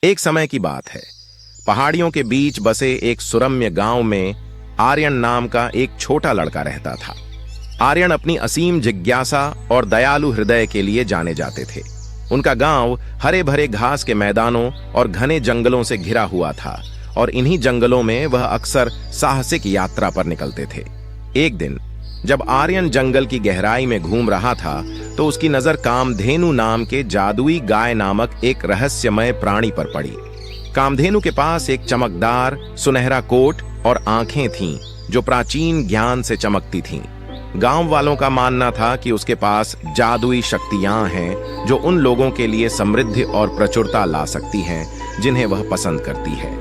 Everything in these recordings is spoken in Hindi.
एक समय की बात है। पहाड़ियों के बीच बसे एक सुरम्य गांव में आर्यन नाम का एक छोटा लड़का रहता था। आर्यन अपनी असीम जिज्ञासा और दयालु हृदय के लिए जाने जाते थे। उनका गांव हरे भरे घास के मैदानों और घने जंगलों से घिरा हुआ था और इन्हीं जंगलों में वह अक्सर साहसिक यात्रा पर निकलते थे। एक दिन जब आर्यन जंगल की गहराई में घूम रहा था तो उसकी नजर कामधेनु नाम के जादुई गाय नामक एक रहस्यमय प्राणी पर पड़ी। कामधेनु के पास एक चमकदार सुनहरा कोट और आंखें थीं जो प्राचीन ज्ञान से चमकती थीं। गांव वालों का मानना था कि उसके पास जादुई शक्तियां हैं जो उन लोगों के लिए समृद्धि और प्रचुरता ला सकती हैं जिन्हें वह पसंद करती है।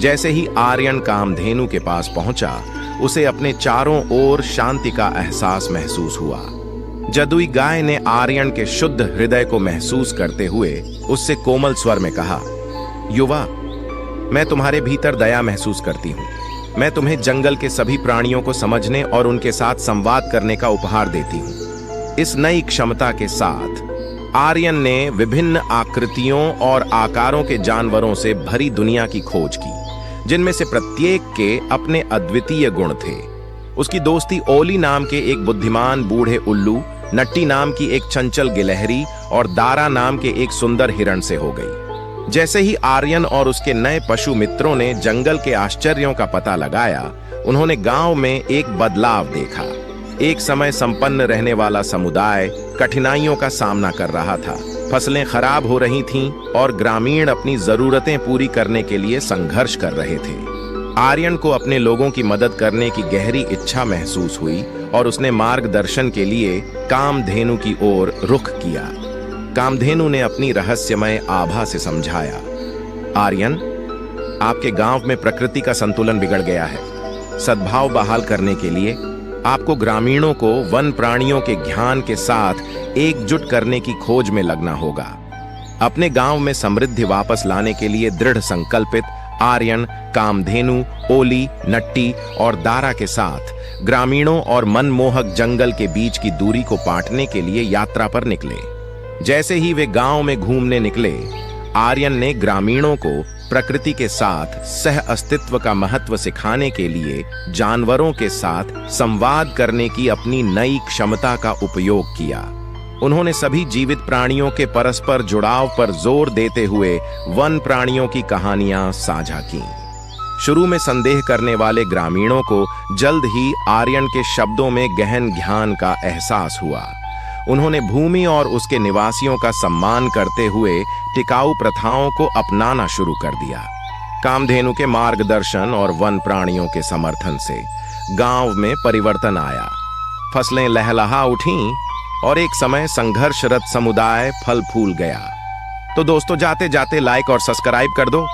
जैसे ही आर्यन कामधेनु के पास पहुंचा, उसे अपने चारों ओर शांति का एहसास महसूस हुआ। जादुई गाय ने आर्यन के शुद्ध हृदय को महसूस करते हुए उससे कोमल स्वर में कहा, युवा, मैं तुम्हारे भीतर दया महसूस करती हूँ। मैं तुम्हें जंगल के सभी प्राणियों को समझने और उनके साथ संवाद करने का उपहार देती हूँ। इस नई क्षमता के साथ आर्यन ने विभिन्न आकृतियों और आकारों के जानवरों से भरी दुनिया की खोज की, जिनमें से प्रत्येक के अपने अद्वितीय गुण थे। उसकी दोस्ती ओली नाम के एक बुद्धिमान बूढ़े उल्लू, नट्टी नाम की एक चंचल गिलहरी और दारा नाम के एक सुंदर हिरण से हो गई। जैसे ही आर्यन और उसके नए पशु मित्रों ने जंगल के आश्चर्यों का पता लगाया, उन्होंने गांव में एक बदलाव देखा। एक समय संपन्न रहने वाला समुदाय कठिनाइयों का सामना कर रहा था। फसलें खराब हो रही थीं और ग्रामीण अपनी जरूरतें पूरी करने के लिए संघर्ष कर रहे थे। आर्यन को अपने लोगों की मदद करने की गहरी इच्छा महसूस हुई और उसने मार्गदर्शन के लिए कामधेनु की ओर रुख किया। कामधेनु ने अपनी रहस्यमय आभा से समझाया, आर्यन, आपके गांव में प्रकृति का संतुलन बिगड़ गया है। सद्भाव बहाल करने के लिए आपको ग्रामीणों को वन प्राणियों के ज्ञान के साथ एकजुट करने की खोज में लगना होगा। अपने गांव में समृद्धि वापस लाने के लिए दृढ़ संकल्पित आर्यन कामधेनु, ओली, नट्टी और दारा के साथ ग्रामीणों और मनमोहक जंगल के बीच की दूरी को पाटने के लिए यात्रा पर निकले। जैसे ही वे गांव में घूमने निकले, आर्यन ने ग्रामीणों को प्रकृति के साथ सह अस्तित्व का महत्व सिखाने के लिए जानवरों के साथ संवाद करने की अपनी नई क्षमता का उपयोग किया। उन्होंने सभी जीवित प्राणियों के परस्पर जुड़ाव पर जोर देते हुए वन प्राणियों की कहानियां साझा की। शुरू में संदेह करने वाले ग्रामीणों को जल्द ही आर्यन के शब्दों में गहन ज्ञान का एहसास हुआ। उन्होंने भूमि और उसके निवासियों का सम्मान करते हुए टिकाऊ प्रथाओं को अपनाना शुरू कर दिया। कामधेनु के मार्गदर्शन और वन प्राणियों के समर्थन से गांव में परिवर्तन आया। फसलें लहलहा उठीं और एक समय संघर्षरत समुदाय फल फूल गया। तो दोस्तों, जाते जाते लाइक और सब्सक्राइब कर दो।